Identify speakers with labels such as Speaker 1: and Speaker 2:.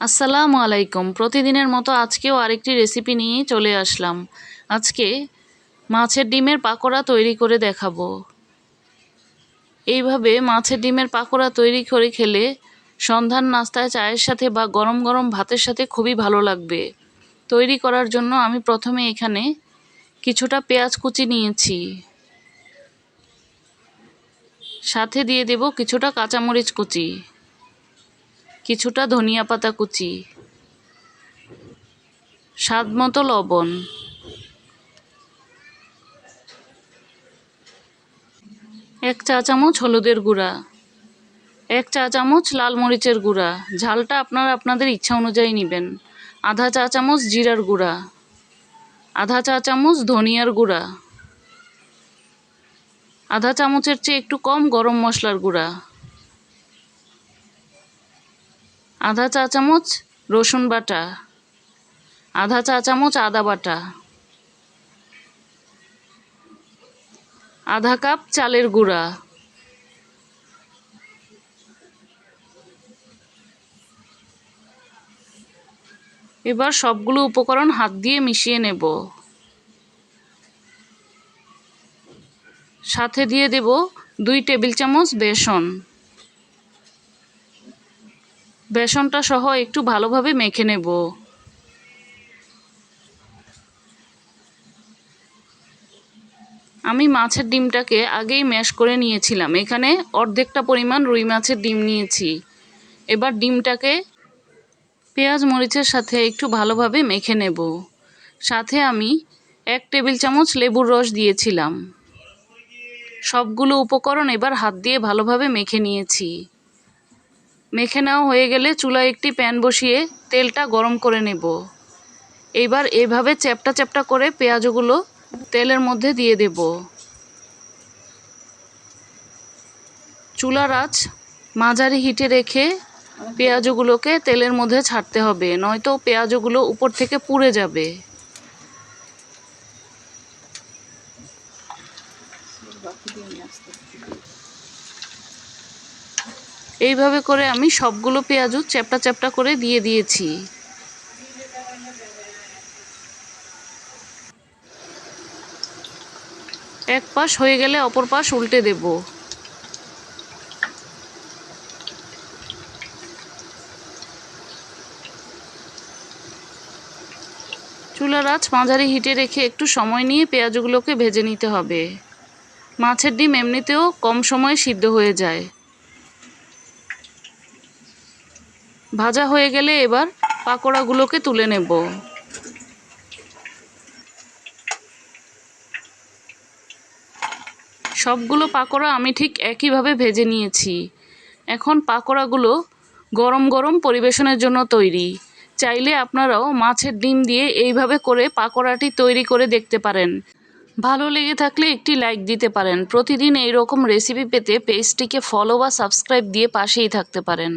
Speaker 1: আসসালামু আলাইকুম। প্রতিদিনের মতো আজকেও আরেকটি রেসিপি নিয়ে চলে আসলাম। আজকে মাছের ডিমের পাকোড়া তৈরি করে দেখাবো। এইভাবে মাছের ডিমের পাকোড়া তৈরি করে খেলে সন্ধ্যার নাস্তায় চায়ের সাথে বা গরম গরম ভাতের সাথে খুবই ভালো লাগবে। তৈরি করার জন্য আমি প্রথমে এখানে কিছুটা পেঁয়াজ কুচি নিয়েছি, সাথে দিয়ে দেব কিছুটা কাঁচামরিচ কুচি, কিছুটা ধনিয়া পাতা কুচি, স্বাদমতো লবণ, 1 চা চামচ হলুদের গুঁড়া, 1 চা চামচ লাল মরিচের গুঁড়া, ঝালটা আপনারা আপনাদের ইচ্ছা অনুযায়ী নেবেন, আধা চা চামচ জিরার গুঁড়া, আধা চা চামচ ধনিয়ার গুঁড়া, আধা চামচের চেয়ে একটু কম গরম মশলার গুঁড়া, আধা চা চামচ রসুন বাটা, আধা চা চামচ আদা বাটা, আধা কাপ চালের গুঁড়া। এবার সবগুলো উপকরণ হাত দিয়ে মিশিয়ে নেব। সাথে দিয়ে দেব 2 টেবিল চামচ বেসন। বেসনটা সহ একটু ভালোভাবে মেখে নেব। আমি মাছের ডিমটাকে আগেই ম্যাশ করে নিয়েছিলাম। এখানে অর্ধেকটা পরিমাণ রুই মাছের ডিম নিয়েছি। এবার ডিমটাকে পেঁয়াজ মরিচের সাথে একটু ভালোভাবে মেখে নেব। সাথে আমি 1 টেবিল চামচ লেবুর রস দিয়েছিলাম। সবগুলো উপকরণ এবার হাত দিয়ে ভালোভাবে মেখে নিয়েছি। মেখে নেওয়া হয়ে গেলে চুলায় একটি প্যান বসিয়ে তেলটা গরম করে নেব। এবার এভাবে চ্যাপটা চ্যাপটা করে পেঁয়াজগুলো তেলের মধ্যে দিয়ে দেব। চুলার আঁচ মাঝারি হিটে রেখে পেঁয়াজগুলোকে তেলের মধ্যে ছাড়তে হবে, নয়তো পেঁয়াজগুলো উপর থেকে পুড়ে যাবে। এইভাবে করে আমি সবগুলো পেঁয়াজও চ্যাপটা চ্যাপটা করে দিয়ে দিয়েছি। এক পাশ হয়ে গেলে অপর পাশ উল্টে দেব। চুলার আঁচ মাঝারি হিটে রেখে একটু সময় নিয়ে পেঁয়াজগুলোকে ভেজে নিতে হবে। মাছের ডিম এমনিতেও কম সময়ে সিদ্ধ হয়ে যায়। ভাজা হয়ে গেলে এবার পাকোড়াগুলোকে তুলে নেব। সবগুলো পাকোড়া আমি ঠিক একইভাবে ভেজে নিয়েছি। এখন পাকোড়াগুলো গরম গরম পরিবেশনের জন্য তৈরি। চাইলে আপনারাও মাছের ডিম দিয়ে এইভাবে করে পাকোড়াটি তৈরি করে দেখতে পারেন। ভালো লেগে থাকলে একটি লাইক দিতে পারেন। প্রতিদিন এই রকম রেসিপি পেতে পেজটিকে ফলো বা সাবস্ক্রাইব দিয়ে পাশেই থাকতে পারেন।